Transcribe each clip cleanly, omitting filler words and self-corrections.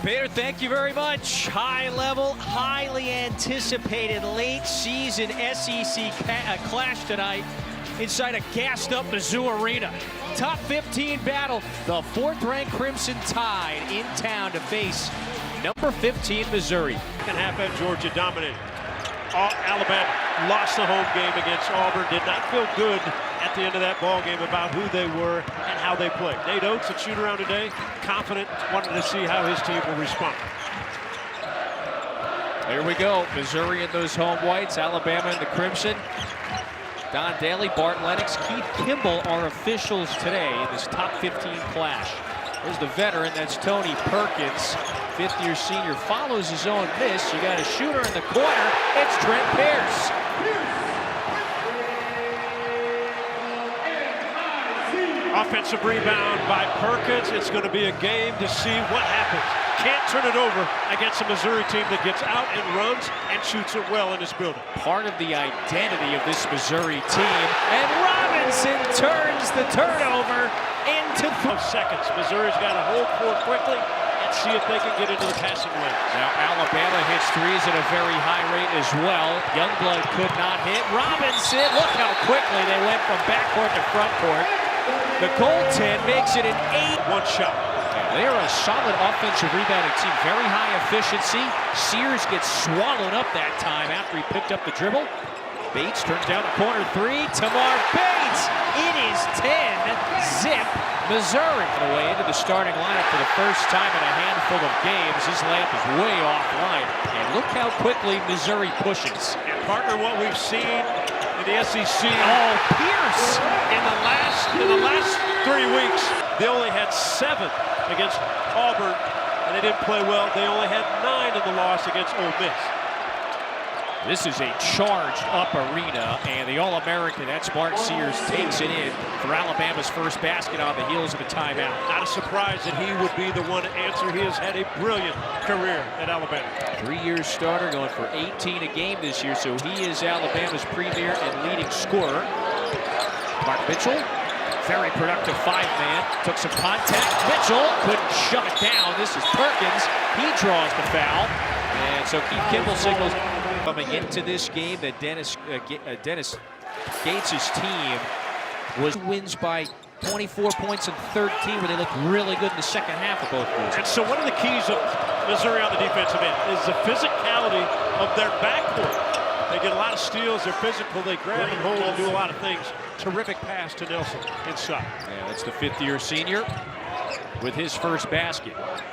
Peter, thank you very much. High level, highly anticipated late season SEC clash tonight inside a gassed up Mizzou Arena. Top 15 battle, the 4th-ranked Crimson Tide in town to face number 15 Missouri. Second half at Georgia dominated. Alabama lost the home game against Auburn. Did not feel good at the end of that ball game about who they were and how they played. Nate Oates at shoot-around today, confident, wanted to see how his team will respond. There we go. Missouri in those home whites, Alabama in the crimson. Don Daly, Bart Lennox, Keith Kimball are officials today in this top 15 clash. There's the veteran, that's Tony Perkins. 5th-year senior follows his own miss. You got a shooter in the corner. It's Trent Pierce. Offensive rebound by Perkins. It's going to be a game to see what happens. Can't turn it over against a Missouri team that gets out and runs and shoots it well in this building. Part of the identity of this Missouri team. And Robinson turns the turnover into 12 seconds. Missouri's got to hold for it quickly and see if they can get into the passing lane. Now Alabama hits threes at a very high rate as well. Youngblood could not hit. Robinson, look how quickly they went from backcourt to frontcourt. The goaltend makes it an 8-1 shot. They are a solid offensive rebounding team. Very high efficiency. Sears gets swallowed up that time after he picked up the dribble. Bates turns down the corner three. Tamar Bates. It is 10-zip Missouri. Away into the starting lineup for the first time in a handful of games. His layup is way offline. And look how quickly Missouri pushes. And partner, what we've seen in the SEC. Oh, Pierce. In the last 3 weeks, they only had 7 against Auburn, and they didn't play well. They only had 9 in the loss against Ole Miss. This is a charged up arena, and the All-American, that's Mark Sears, takes it in for Alabama's first basket on the heels of a timeout. Not a surprise that he would be the one to answer. He has had a brilliant career at Alabama. 3-year starter, going for 18 a game this year, so he is Alabama's premier and leading scorer. Mark Mitchell, very productive 5-man, took some contact. Mitchell couldn't shut it down. This is Perkins. He draws the foul. And so Keith Kimball signals coming into this game that Dennis Gates' team wins by 24 points and 13, where they look really good in the second half of both games. And so one of the keys of Missouri on the defensive end is the physicality of their backcourt. They get a lot of steals, they're physical, they grab and hold and do a lot of things. Terrific pass to Nelson inside. Yeah, that's the 5th-year senior with his first basket.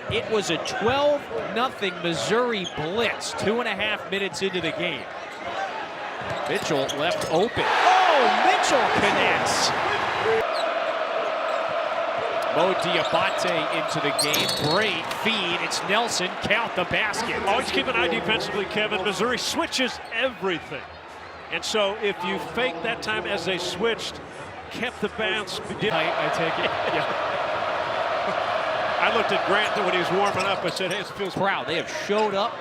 It was a 12-0 Missouri blitz, 2.5 minutes into the game. Mitchell left open. Oh, Mitchell connects. Mo Diabate into the game. Great feed. It's Nelson. Count the basket. Always keep an eye defensively, Kevin. Missouri switches everything. And so if you fake that time as they switched, kept the bounce. I take it. Yeah. I looked at Grant when he was warming up. I said, hey, it feels proud. They have showed up.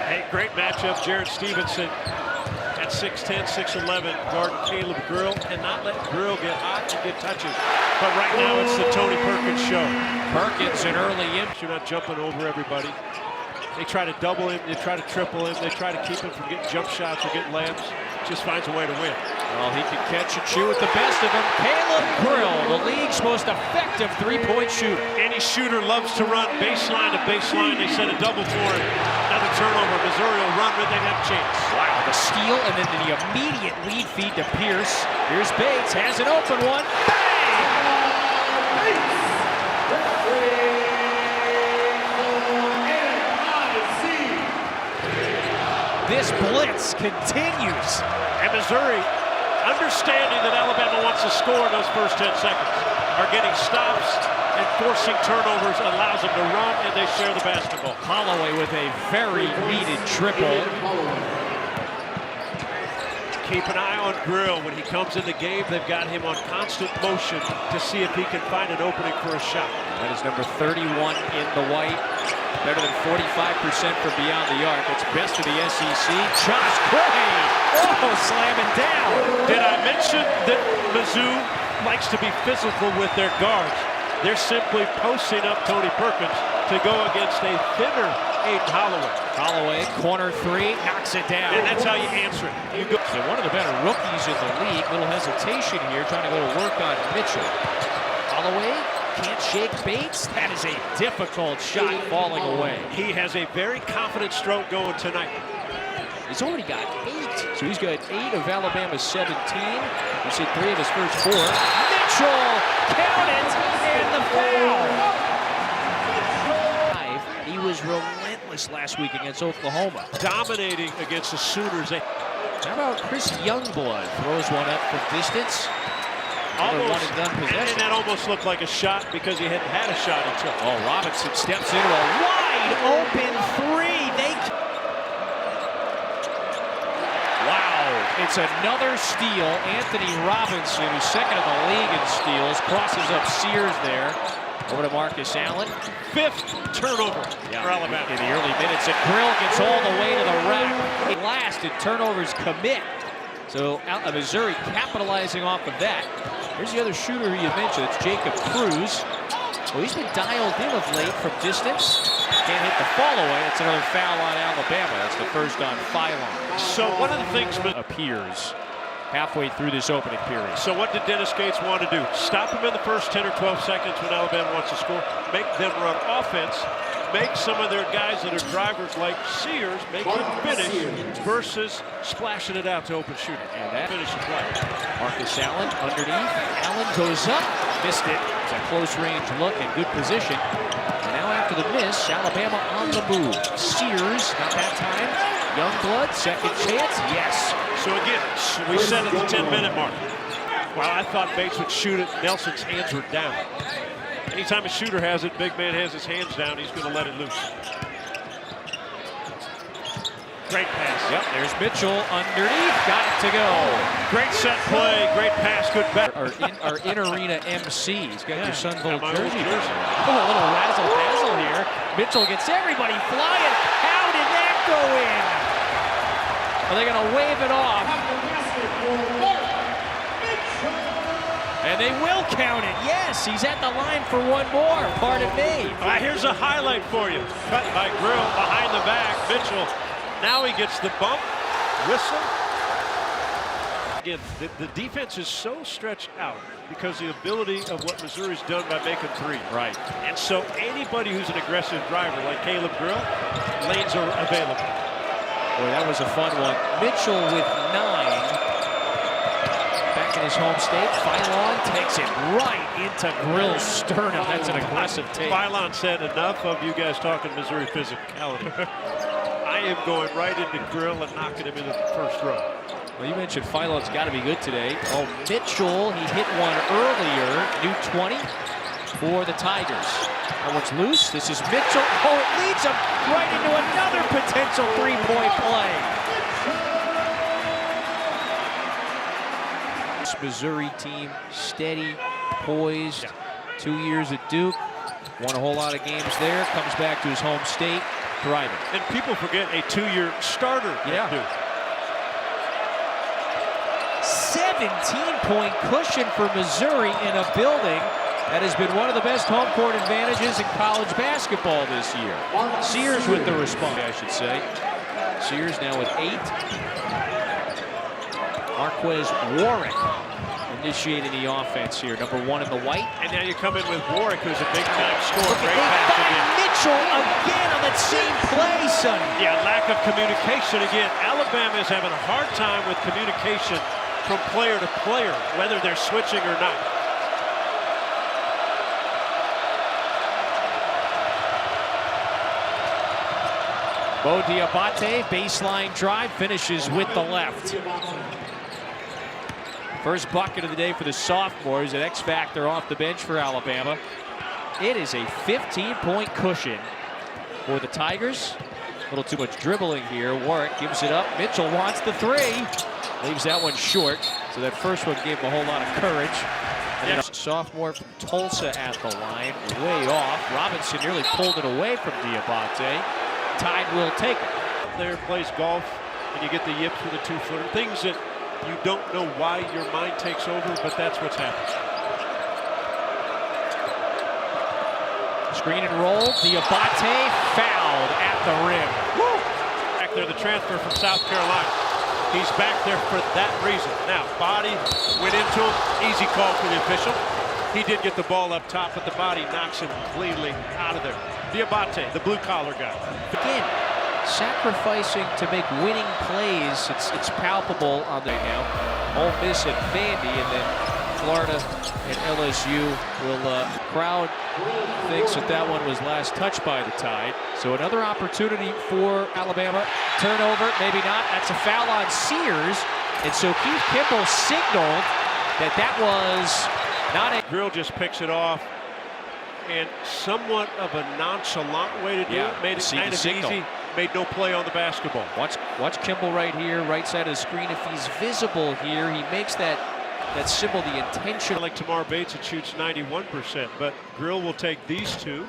Hey, great matchup. Jared Stevenson at 6'10", 6'11", guarding Caleb Grill. Cannot let Grill get hot and get touches. But right now it's the Tony Perkins show. Perkins an early in. You're not jumping over everybody. They try to double him, they try to triple him, they try to keep him from getting jump shots or getting layups. Just finds a way to win. Well, he can catch and shoot with the best of them. Caleb Grill, the league's most effective three-point shooter. Any shooter loves to run baseline to baseline. They set a double for him. Another turnover. Missouri will run with it, have a chance. Wow, the steal and then the immediate lead feed to Pierce. Here's Bates, has an open one. This blitz continues. And Missouri, understanding that Alabama wants to score in those first 10 seconds, are getting stops and forcing turnovers, allows them to run, and they share the basketball. Holloway with a very needed triple. Keep an eye on Grill. When he comes in the game, they've got him on constant motion to see if he can find an opening for a shot. That is number 31 in the white. Better than 45% from beyond the arc. It's best of the SEC. Josh Gray! Oh, slamming down. Did I mention that Mizzou likes to be physical with their guards? They're simply posting up Tony Perkins to go against a thinner Aiden Holloway. Holloway, corner three, knocks it down. And that's how you answer it. You go. So one of the better rookies in the league. Little hesitation here, trying to go to work on Mitchell. Holloway can't shake Bates. That is a difficult shot falling away. He has a very confident stroke going tonight. He's already got 8. So he's got 8 of Alabama's 17. He's hit 3 of his first 4. Mitchell, count it, and the foul. He was relentless last week against Oklahoma. Dominating against the Sooners. How about Chris Youngblood? Throws one up from distance. Almost, one and done possession. And that almost looked like a shot because he hadn't had a shot until. Oh, Robinson steps into a wide open 3. Wow, it's another steal. Anthony Robinson, who's second in the league in steals, crosses up Sears there. Over to Marcus Allen. 5th turnover for Alabama. In the early minutes, and Grill gets all the way to the rack. Last, and turnovers commit. So Missouri capitalizing off of that. Here's the other shooter who you mentioned. It's Jacob Cruz. Well, he's been dialed in of late from distance. Can't hit the fall away. That's another foul on Alabama. That's the first on Philon. So one of the things appears halfway through this opening period. So what did Dennis Gates want to do? Stop him in the first 10 or 12 seconds when Alabama wants to score. Make them run offense. Make some of their guys that are drivers like Sears make them finish versus splashing it out to open shooting. And that finish the play. Marcus Allen underneath. Allen goes up. Missed it. It's a close range look and good position. And now after the miss, Alabama on the move. Sears, not that time. Youngblood, second chance. Yes. So again, we said at the 10-minute mark. While I thought Bates would shoot it, Nelson's hands were down. Anytime a shooter has it, big man has his hands down, he's going to let it loose. Great pass. Yep, there's Mitchell underneath. Got it to go. Great set play, great pass, good back. Our in-arena MC. He's got your Sunvolt jersey. jersey. Oh, a little razzle-dazzle here. Mitchell gets everybody flying. How did that go in? Are they going to wave it off? And they will count it. Yes, he's at the line for one more. Pardon me. Here's a highlight for you. Cut by Grill behind the back. Mitchell. Now he gets the bump, whistle. Again, the defense is so stretched out because the ability of what Missouri's done by making 3. Right. And so anybody who's an aggressive driver like Caleb Grill, lanes are available. Boy, that was a fun one. Mitchell with 9. Back in his home state, Philon takes it right into Grill's sternum. That's an aggressive take. Philon said, enough of you guys talking Missouri physicality. I am going right into Grill and knocking him into the first row. Well, you mentioned Philon's got to be good today. Oh, Mitchell, he hit one earlier. New 20 for the Tigers. That one's loose. This is Mitchell. Oh, it leads him right into another potential three-point play. This Missouri team, steady, poised. 2 years at Duke. Won a whole lot of games there. Comes back to his home state. Thriving. And people forget a 2-year starter. Yeah. 17-point cushion for Missouri in a building that has been one of the best home court advantages in college basketball this year. Sears with the response, I should say. Sears now with 8. Marquez Warwick initiating the offense here. Number 1 in the white. And now you come in with Warwick, who's a big-time scorer. Great pass again. Mitchell again on that same play, Sonny. Yeah, lack of communication again. Alabama is having a hard time with communication from player to player, whether they're switching or not. Bo Diabate, baseline drive, finishes with the left. First bucket of the day for the sophomores, an X factor off the bench for Alabama. It is a 15-point cushion for the Tigers. A little too much dribbling here. Warwick gives it up. Mitchell wants the 3. Leaves that one short. So that first one gave him a whole lot of courage. And then a sophomore from Tulsa at the line, way off. Robinson nearly pulled it away from Diabate. Tide will take it. There plays golf, and you get the yips with a 2-footer. Things that you don't know why your mind takes over, but that's what's happening. Screen and roll. Diabate fouled at the rim. Woo! Back there, the transfer from South Carolina. He's back there for that reason. Now, body went into him. Easy call for the official. He did get the ball up top, but the body knocks him cleanly out of there. Diabate, the blue-collar guy. Again, sacrificing to make winning plays. It's palpable on there now. Ole Miss and Vandy, and then Florida and LSU will crowd thinks that one was last touched by the Tide. So another opportunity for Alabama. Turnover, maybe not. That's a foul on Sears. And so Keith Kimball signaled that was not a... Grill just picks it off. And somewhat of a nonchalant way to do it. Made it kind of easy. Made no play on the basketball. Watch Kimball right here, right side of the screen. If he's visible here, he makes that symbol the intention. Like Tamar Bates, it shoots 91%, but Grill will take these two.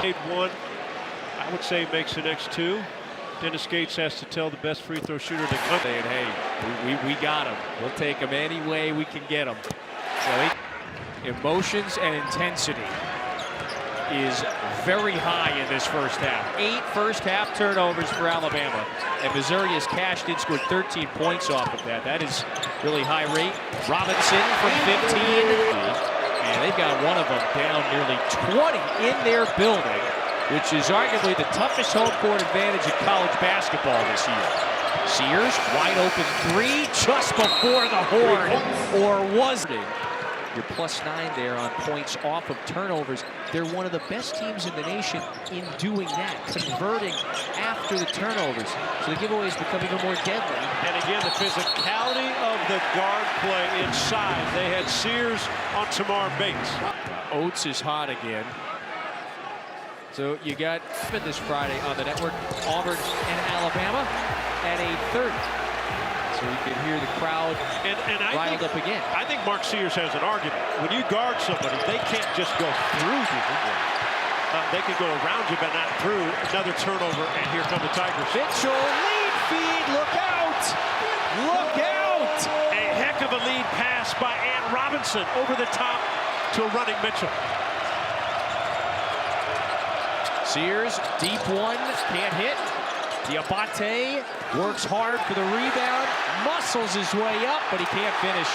Made one, I would say makes the next two. Dennis Gates has to tell the best free throw shooter to come. Saying, hey, we got him. We'll take him any way we can get him. So emotions and intensity is very high in this first half. 8 first half turnovers for Alabama. And Missouri has cashed in, scored 13 points off of that. That is really high rate. Robinson from 15. And they've got one of them down nearly 20 in their building, which is arguably the toughest home court advantage in college basketball this year. Sears, wide open 3, just before the horn, or was it? You're +9 there on points off of turnovers. They're one of the best teams in the nation in doing that, converting after the turnovers. So the giveaways become even more deadly. And again, the physicality of the guard play inside. They had Sears on Tamar Bates. Oates is hot again. So you got this Friday on the network, Auburn and Alabama at 8:30. So we can hear the crowd riled up again. I think Mark Sears has an argument. When you guard somebody, they can't just go through you. They can go around you, but not through. Another turnover, and here come the Tigers. Mitchell, lead feed, look out! Look out! A heck of a lead pass by Ann Robinson over the top to a running Mitchell. Sears, deep one, can't hit. Diabate works hard for the rebound, muscles his way up, but he can't finish.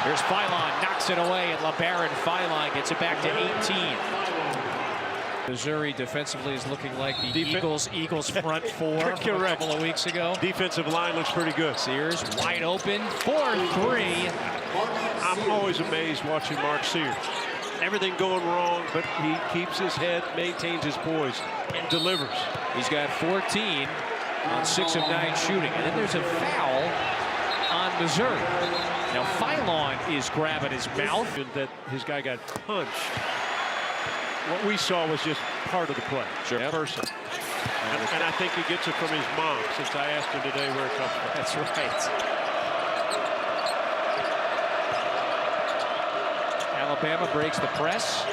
There's Philon, knocks it away, and LeBaron Philon gets it back to 18. Missouri defensively is looking like the Eagles front four from a couple of weeks ago. Defensive line looks pretty good. Sears wide open, 4-3. I'm always amazed watching Mark Sears. Everything going wrong, but he keeps his head, maintains his poise, and delivers. He's got 14 on 6 of 9 shooting. And then there's a foul on Missouri. Now Philon is grabbing his mouth. That his guy got punched. What we saw was just part of the play. Sure. Person. And I think he gets it from his mom, since I asked him today where it comes from. That's right. Alabama breaks the press.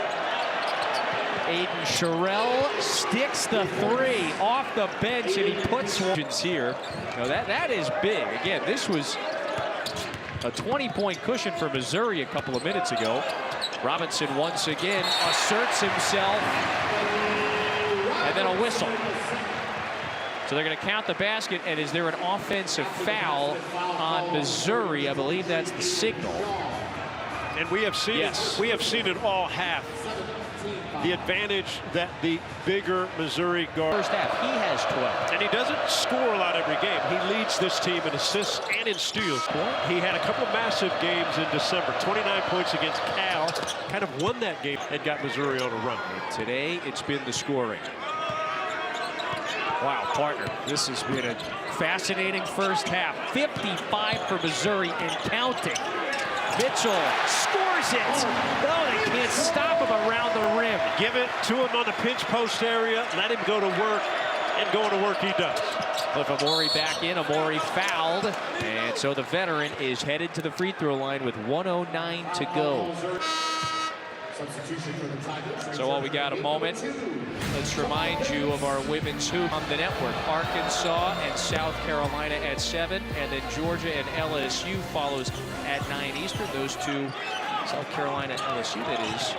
Aiden Sherrill sticks the 3 off the bench, and he puts one here. Now that is big. Again, this was a 20-point cushion for Missouri a couple of minutes ago. Robinson once again asserts himself, and then a whistle. So they're going to count the basket, and is there an offensive foul on Missouri? I believe that's the signal. And we have seen it. We have seen it all half. The advantage that the bigger Missouri guard. First half, he has 12. And he doesn't score a lot every game. He leads this team in assists and in steals. He had a couple of massive games in December. 29 points against Cal. Kind of won that game and got Missouri on a run. Today, it's been the scoring. Wow, partner, this has been a fascinating first half. 55 for Missouri and counting. Mitchell scores it. No, they can't stop him around the rim. Give it to him on the pinch post area. Let him go to work, and going to work he does. Cliff Amore back in. Amore fouled. And so the veteran is headed to the free throw line with 1:09 to go. So while we got a moment, let's remind you of our women's hoop on the network. Arkansas and South Carolina at 7, and then Georgia and LSU follows at 9 Eastern. Those two South Carolina LSU, that is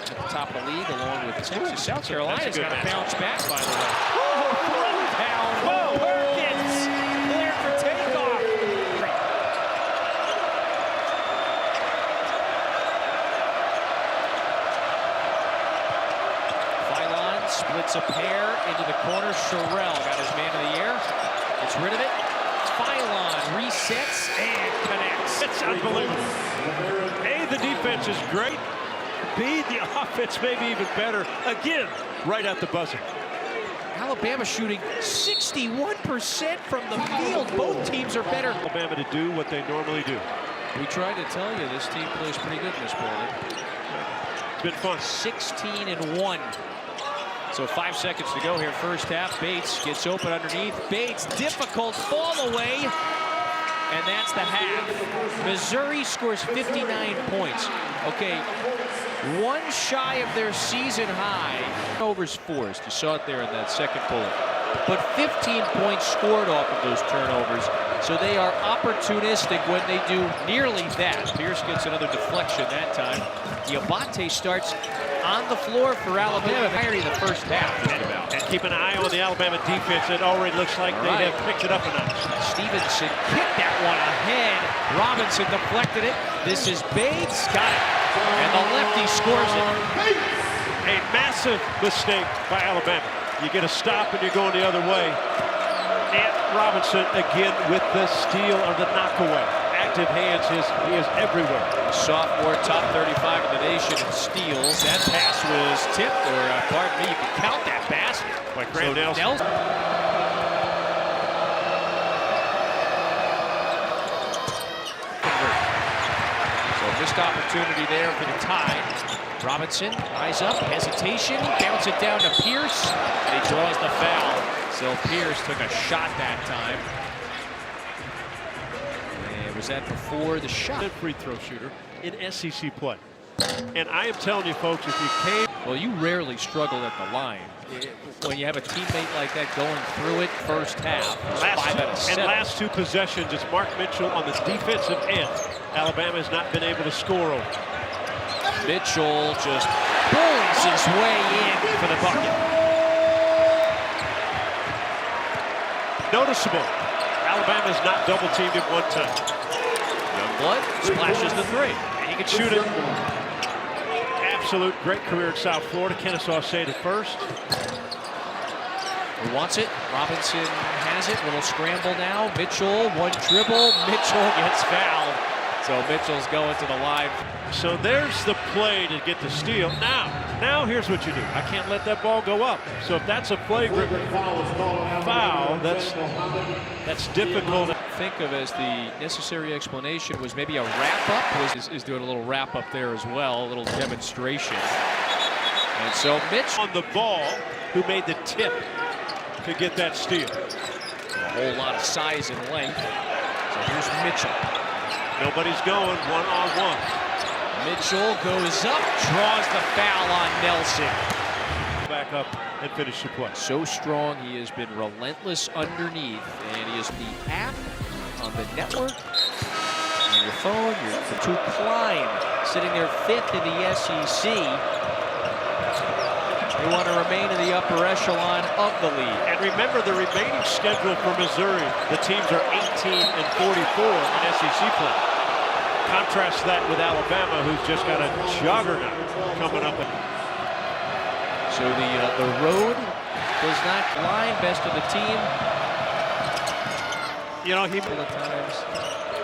at the top of the league, along with Texas. South Carolina's got to bounce back, by the way. Oh, throw down. Whoa, Perkins cleared for takeoff. Phylon splits a pair into the corner. Sherrell got his man in the air. Gets rid of it. Phylon resets and connects. It's unbelievable. A, the defense is great. B, the offense may be even better. Again, right at the buzzer. Alabama shooting 61% from the field. Both teams are better. Alabama to do what they normally do. We tried to tell you this team plays pretty good in this ball. It's been fun. 16-1. So 5 seconds to go here, first half. Bates gets open underneath. Bates, difficult fall away. And that's the half. Missouri scores 59 points. Okay, one shy of their season high. Turnovers forced. You saw it there in that second bullet. But 15 points scored off of those turnovers. So they are opportunistic when they do nearly that. Pierce gets another deflection that time. Diabate starts on the floor for Alabama. Entirely the first half. And keep an eye on the Alabama defense. It already looks like they have picked it up a notch. Stevenson kicked that one ahead. Robinson deflected it. This is Bates. Got it. And the lefty scores it. A massive mistake by Alabama. You get a stop and you're going the other way. And Robinson again with the steal or the knockaway. Active hands, he is everywhere. Sophomore, top 35 in the nation in steals. That pass was tipped, or pardon me, you can count that pass. By Graham Nelson. So missed opportunity there for the tie. Robinson, eyes up, hesitation, bounce it down to Pierce, and he draws the foul. So Pierce took a shot that time. And was that before the shot? Good free throw shooter in SEC play. And I am telling you, folks, if you came... Well, you rarely struggle at the line. When you have a teammate like that going through it first half, 5 out of 7. And last two possessions, it's Mark Mitchell on the defensive end. Alabama has not been able to score over. Mitchell just bullies his way in for the bucket. Noticeable. Alabama's not double-teamed at one time. Youngblood splashes the three. And he can shoot it. Absolute great career in South Florida. Kennesaw State at first. Who wants it? Robinson has it. Little scramble now. Mitchell, one dribble. Mitchell gets fouled. So Mitchell's going to the line. So there's the play to get the steal. Now here's what you do. I can't let that ball go up. So if that's a flagrant foul, that's difficult. Think of as the necessary explanation was maybe a wrap-up. Is doing a little wrap-up there as well, a little demonstration. And so Mitch on the ball, who made the tip to get that steal. A whole lot of size and length. So here's Mitchell. Nobody's going one-on-one. Mitchell goes up, draws the foul on Nelson. Back up and finish the play. So strong, he has been relentless underneath, and he is the app on the network, on your phone, to climb, sitting there 5th in the SEC. They want to remain in the upper echelon of the league. And remember the remaining schedule for Missouri. The teams are 18 and 44 in SEC play. Contrast that with Alabama, who's just got a juggernaut coming up. So the road does not line, best of the team. You know, Couple of times.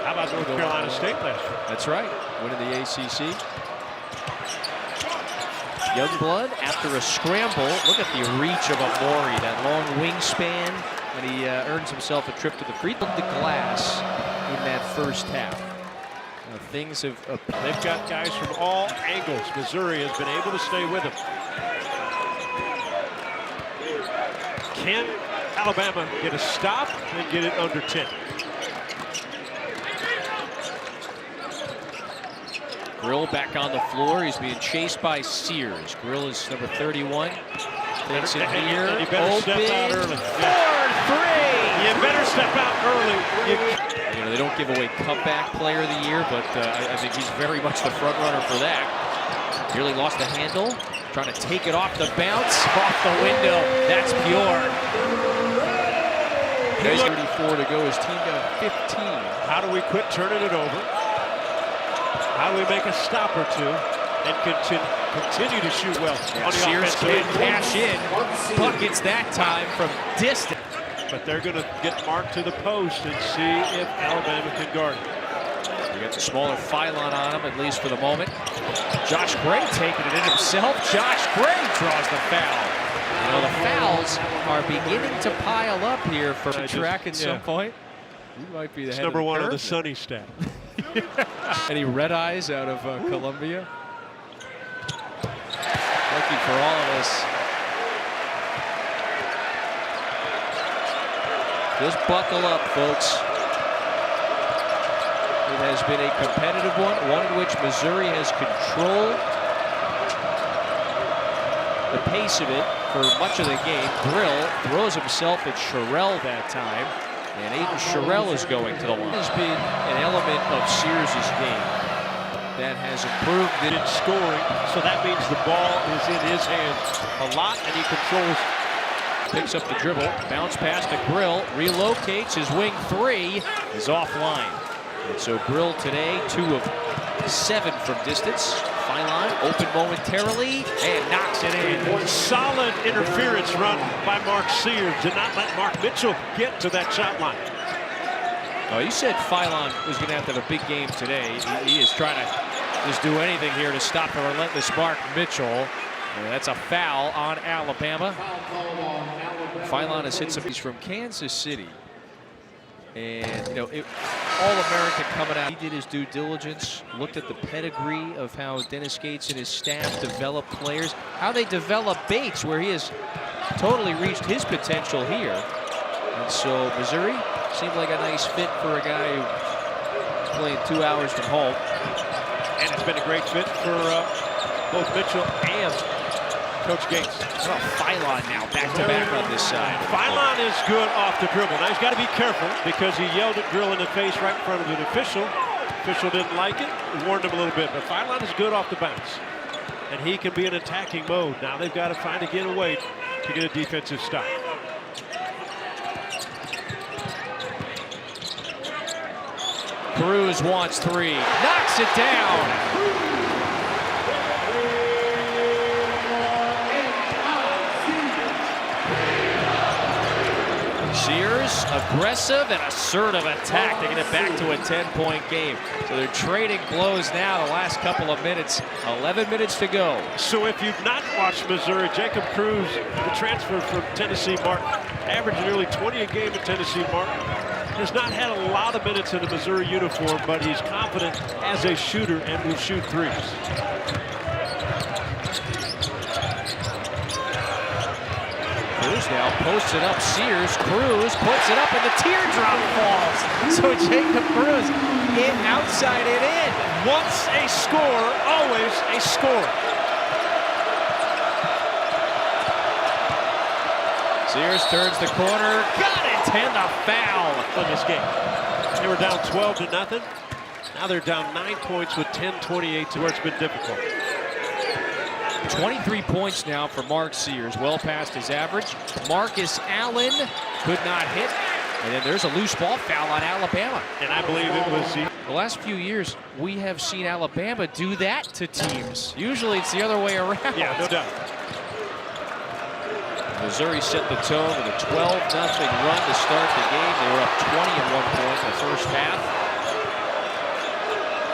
How about North Carolina State last year? That's right, winning the ACC. Youngblood after a scramble. Look at the reach of Amori, that long wingspan, and he earns himself a trip to the free throw. The glass in that first half. Things have... They've got guys from all angles. Missouri has been able to stay with them. Can Alabama get a stop and get it under 10? Grill back on the floor. He's being chased by Sears. Grill is number 31. Takes it here. You better step out early. 4-3. You better step out early. You know, they don't give away comeback player of the year, but I think he's very much the front runner for that. Nearly lost the handle, trying to take it off the bounce, off the window. That's pure. There's 34 to go. His team down 15. How do we quit turning it over? How do we make a stop or two and continue to shoot well on the Sears offensive can end? cash in. Buckets that time from distance. But they're going to get marked to the post and see if Alabama can guard it. You got the smaller Phylon on him, at least for the moment. Josh Gray taking it in himself. Josh Gray draws the foul. You know, the fouls are beginning to pile up here for the track at some point. He might be the head number of the one curve. on the Sunny stat. Any red eyes out of Columbia? Lucky for all of us. Just buckle up, folks. It has been a competitive one in which Missouri has controlled the pace of it for much of the game. Brill throws himself at Sherrell that time, and Aiden Sherrell is going to the line. Has been an element of Sears' game that has improved in scoring, so that means the ball is in his hands a lot, and he controls. Picks up the dribble, bounce pass to Grill, relocates, his wing three is offline. And so Grill today, 2 of 7 from distance. Phylon open momentarily and knocks it in. Solid interference run by Mark Sears. Did not let Mark Mitchell get to that shot line. Oh, you said Phylon was going to have a big game today. He is trying to just do anything here to stop the relentless Mark Mitchell. And that's a foul on Alabama. Phylon has hit some. He's from Kansas City. And, you know, All-American coming out. He did his due diligence, looked at the pedigree of how Dennis Gates and his staff develop players, how they develop Bates, where he has totally reached his potential here. And so Missouri seemed like a nice fit for a guy who's playing 2 hours from home. And it's been a great fit for both Mitchell and Coach Gates. How about Phylon now, back-to-back on this side? Phylon is good off the dribble. Now, he's got to be careful because he yelled at Grill in the face right in front of an official. Official didn't like it, warned him a little bit. But Phylon is good off the bounce. And he can be in attacking mode. Now they've got to find a getaway to get a defensive stop. Cruz wants 3, knocks it down. Sears, aggressive and assertive attack to get it back to a 10-point game. So they're trading blows now the last couple of minutes. 11 minutes to go. So if you've not watched Missouri, Jacob Cruz, the transfer from Tennessee Martin, averaged nearly 20 a game at Tennessee Martin. Has not had a lot of minutes in a Missouri uniform, but he's confident as a shooter and will shoot threes. Cruz now posts it up. Sears, Cruz puts it up and the teardrop falls. So Jacob Cruz outside it in. Once a scorer, always a scorer. Sears turns the corner, got it, and the foul in this game. They were down 12-0. Now they're down 9 points with 10:28 to where it's been difficult. 23 points now for Mark Sears, well past his average. Marcus Allen could not hit. And then there's a loose ball foul on Alabama. And I believe it was the last few years, we have seen Alabama do that to teams. Usually it's the other way around. Yeah, no doubt. Missouri set the tone with a 12-0 run to start the game. They were up 20 at one point in the first half.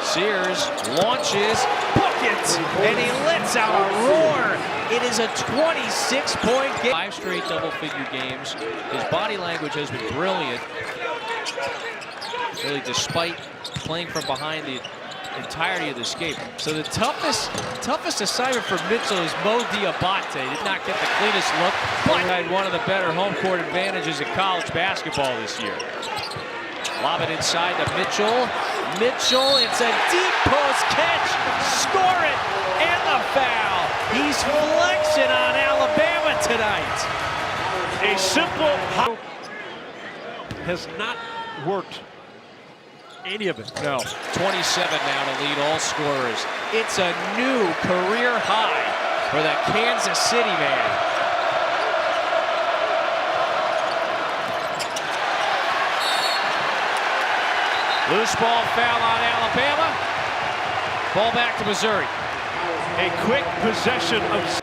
Sears launches, buckets, and he lets out a roar. It is a 26-point game. 5 straight double-figure games. His body language has been brilliant. Really, despite playing from behind the entirety of this game. So the toughest assignment for Mitchell is Mo Diabate. Did not get the cleanest look, but had one of the better home court advantages in college basketball this year. Lob it inside to Mitchell. Mitchell, it's a deep post catch. Score it, and the foul. He's flexing on Alabama tonight. A simple has not worked any of it. No. 27 now to lead all scorers. It's a new career high for the Kansas City man. Loose ball foul on Alabama. Ball back to Missouri. A quick possession of...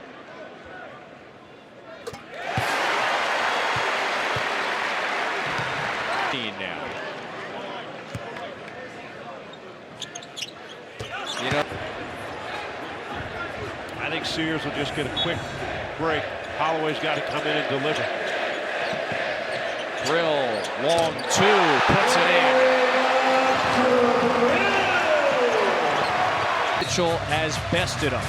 now. You know, I think Sears will just get a quick break. Holloway's got to come in and deliver. Grill, long two, puts it in. Mitchell has bested him.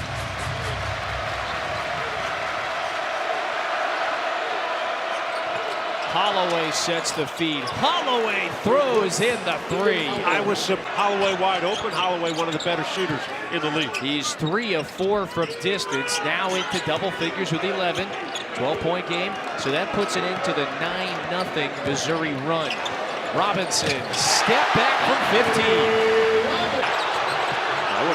Holloway sets the feed. Holloway throws in the three. I was Holloway wide open. Holloway, one of the better shooters in the league. He's 3 of 4 from distance. Now into double figures with 11. 12-point game. So that puts it into the 9-0 Missouri run. Robinson, step back from 15.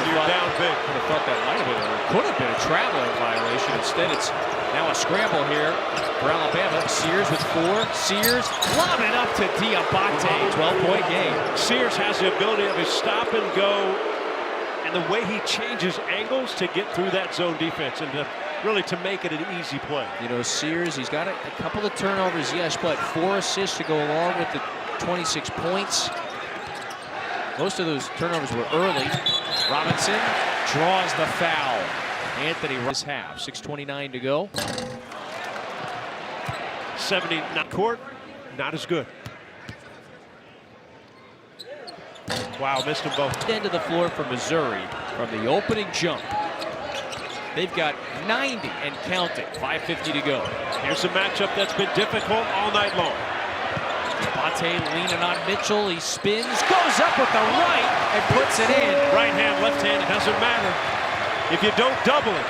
You're down big. Would have thought that might have been, or could have been a traveling violation. Instead, it's now a scramble here for Alabama. Sears with 4. Sears lob it up to Diabate. 12-point game. Sears has the ability of his stop and go, and the way he changes angles to get through that zone defense and really to make it an easy play. You know, Sears, he's got a couple of turnovers, yes, but 4 assists to go along with the 26 points. Most of those turnovers were early. Robinson draws the foul. Anthony this half. 6:29 to go. 70 not court, not as good. Wow, missed them both. End of the floor for Missouri from the opening jump. They've got 90 and counting. 5:50 to go. Here's a matchup that's been difficult all night long. Diabate leaning on Mitchell. He spins, goes up with the right, and puts it in. Right hand, left hand, it doesn't matter. If you don't double it,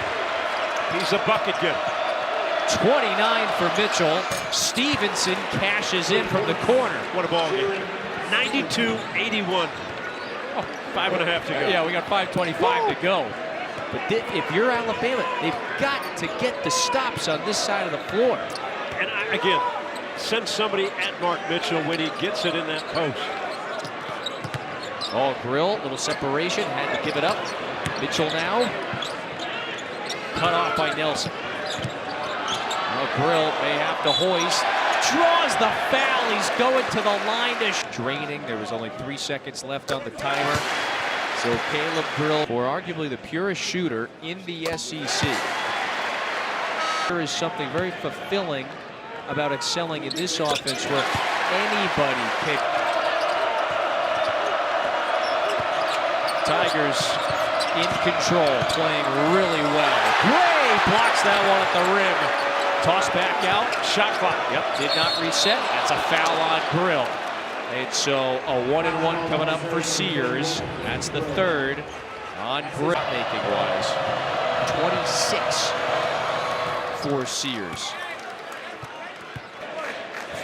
he's a bucket getter. 29 for Mitchell. Stevenson cashes in from the corner. What a ball game. 92-81. 5.5 to go. Yeah, we got 5:25 to go. But if you're Alabama, they've got to get the stops on this side of the floor. And again, send somebody at Mark Mitchell when he gets it in that post. Oh, Grill, little separation, had to give it up. Mitchell now. Cut off by Nelson. Well, Grill may have to hoist. Draws the foul. He's going to the line to draining. There was only 3 seconds left on the timer. So Caleb Grill, for arguably the purest shooter in the SEC. There is something very fulfilling about excelling in this offense where anybody can. Tigers in control, playing really well. Gray blocks that one at the rim. Toss back out, shot clock. Yep, did not reset. That's a foul on Grill. And so a 1-and-1 coming up for Sears. That's the third on Grill making wise. 26 for Sears.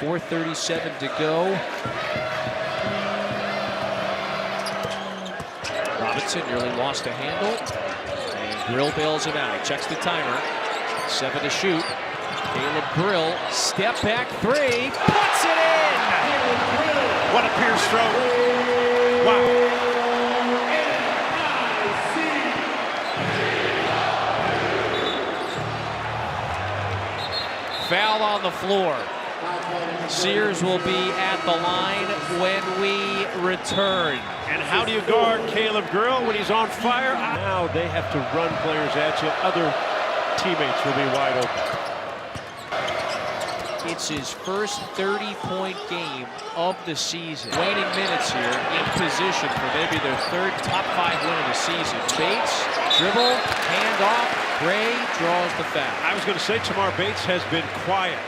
4:37 to go. Robinson nearly lost a handle. And Grill bails him out. He checks the timer. 7 to shoot. Caleb Grill, step back 3, puts it in! What a Pierce stroke. Wow. Foul on the floor. Sears will be at the line when we return. And how do you guard Caleb Grill when he's on fire? Now they have to run players at you. Other teammates will be wide open. It's his first 30-point game of the season. Waning minutes here, in position for maybe their third top 5 win of the season. Bates, dribble, hand off, Gray draws the foul. I was going to say Tamar Bates has been quiet,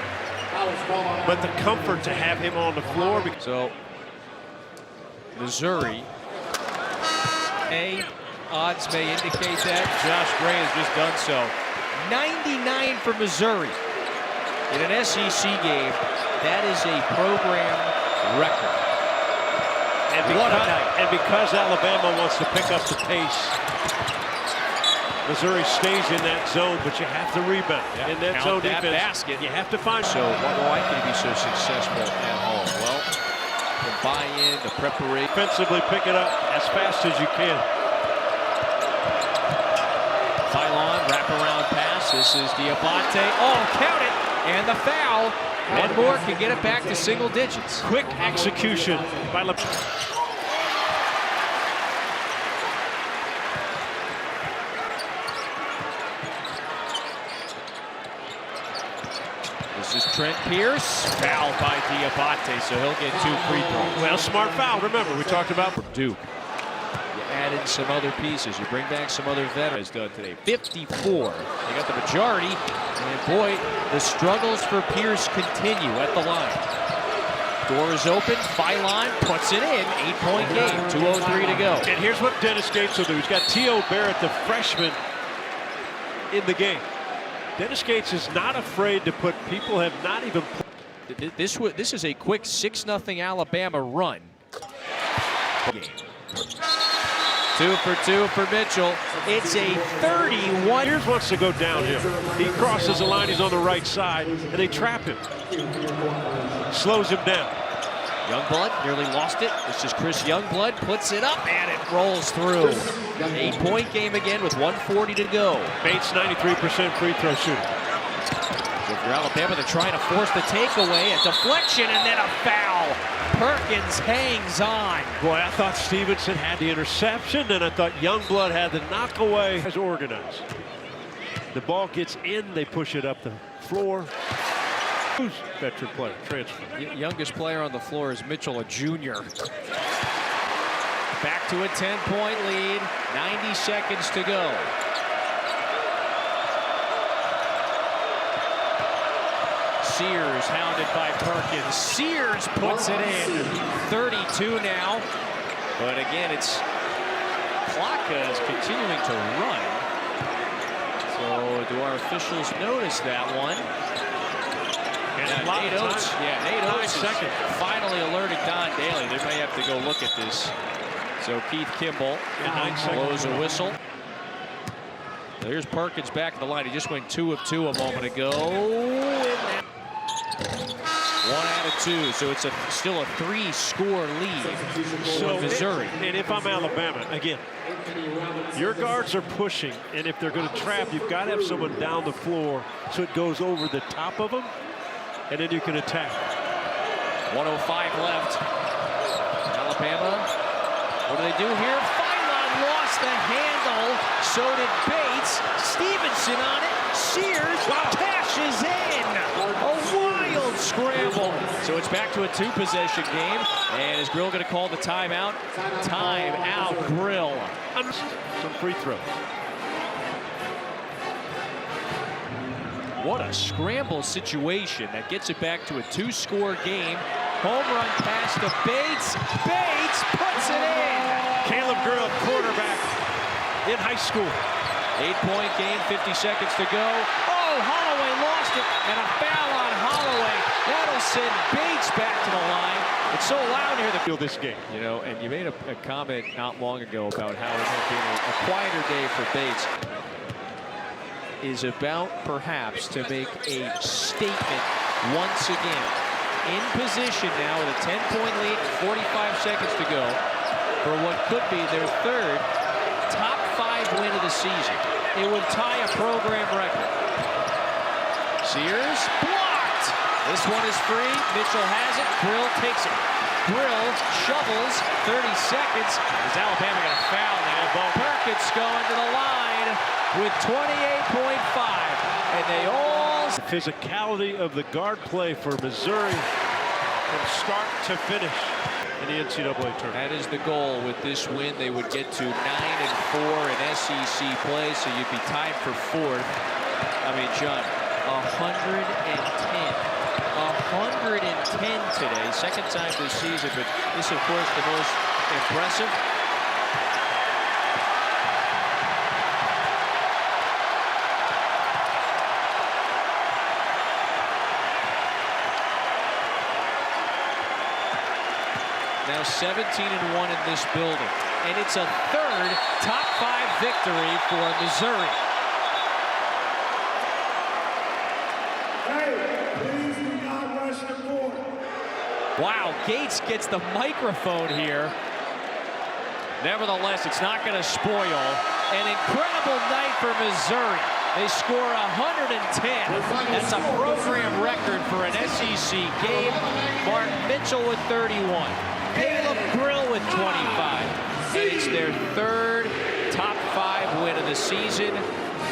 but the comfort to have him on the floor. So, Missouri, odds may indicate that. Josh Gray has just done so. 99 for Missouri. In an SEC game, that is a program record. What a night. And because Alabama wants to pick up the pace, Missouri stays in that zone, but you have to rebound. Yeah, in that count zone that defense, basket. you have to find. So why can he be so successful at home? Well, the buy-in, the preparation. Defensively pick it up as fast as you can. Phylon, wraparound pass. This is Diabate. Oh, count it! And the foul. One more can get it back to single digits. Quick execution by This is Trent Pierce. Foul by Diabate, so he'll get 2 free throws. well, smart foul. Remember, we talked about Duke. You add in some other pieces. You bring back some other veterans done today. 54. They got the majority. And boy, the struggles for Pierce continue at the line. Door is open. Phylon puts it in. 8-point game. 2:03 to go. And here's what Dennis Gates will do. He's got T.O. Barrett, the freshman, in the game. Dennis Gates is not afraid to put people have not even. This is a quick 6-0 Alabama run. 2 for 2 for Mitchell. It's a 31. Here's wants to go downhill. He crosses the line. He's on the right side, and they trap him. Slows him down. Youngblood nearly lost it. It's just Chris Youngblood puts it up, and it rolls through. 8-point game again with 1:40 to go. Bates 93% free throw shooter. So for Alabama, they're trying to force the takeaway, a deflection, and then a foul. Perkins hangs on. Boy, I thought Stevenson had the interception, and I thought Youngblood had the knockaway. As organized. The ball gets in, they push it up the floor. Who's veteran player? Transfer. Youngest player on the floor is Mitchell, a junior. Back to a 10-point lead. 90 seconds to go. Sears hounded by Perkins. Sears puts it in. 32 now. But again, it's clock is continuing to run. So do our officials notice that one? Nate Oates, Nate Oates is finally alerting Don Daly. They may have to go look at this. So Keith Kimball blows a whistle. There's Perkins back at the line. He just went 2 of 2 a moment ago. 1 out of 2, so it's still a 3-score lead for Missouri. And if I'm Alabama, again, your guards are pushing, and if they're going to trap, you've got to have someone down the floor so it goes over the top of them, and then you can attack. 1:05 left. Alabama, what do they do here? Phylon lost the handle, so did Bates. Stevenson on it. Sears cashes in. A wild scramble. So it's back to a 2-possession game. And is Grill going to call the timeout? Timeout, Grill. Some free throws. What a scramble situation that gets it back to a 2-score game. Home run pass to Bates. Bates puts it in. Caleb Grill, quarterback in high school. 8-point game, 50 seconds to go. Oh, Holloway lost it, and a foul on Holloway. That'll send Bates back to the line. It's so loud here to feel this game. You know, and you made a comment not long ago about how it had been a quieter day for Bates. Is about perhaps to make a statement once again. In position now with a 10-point lead, 45 seconds to go for what could be their 3rd top 5 win of the season. It would tie a program record. Sears blocked. This one is free. Mitchell has it. Grill takes it. Grill shovels. 30 seconds. Is Alabama going to foul now? Perkins going to the line with 28.5. And they all... The physicality of the guard play for Missouri from start to finish in the NCAA tournament. That is the goal with this win. They would get to 9-4 in SEC play, so you'd be tied for 4th. I mean, John, 110. 110 today, 2nd time this season, but this, of course, the most impressive. Now 17-1 in this building. And it's a third top 5 victory for Missouri. Please do not rush the court. Wow, Gates gets the microphone here. Nevertheless, it's not going to spoil. An incredible night for Missouri. They score 110. That's a program record for an SEC game. Martin Mitchell with 31. Caleb Grill with 25. And it's their third top 5 win of the season,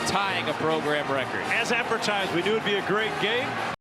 tying a program record. As advertised, we knew it'd be a great game.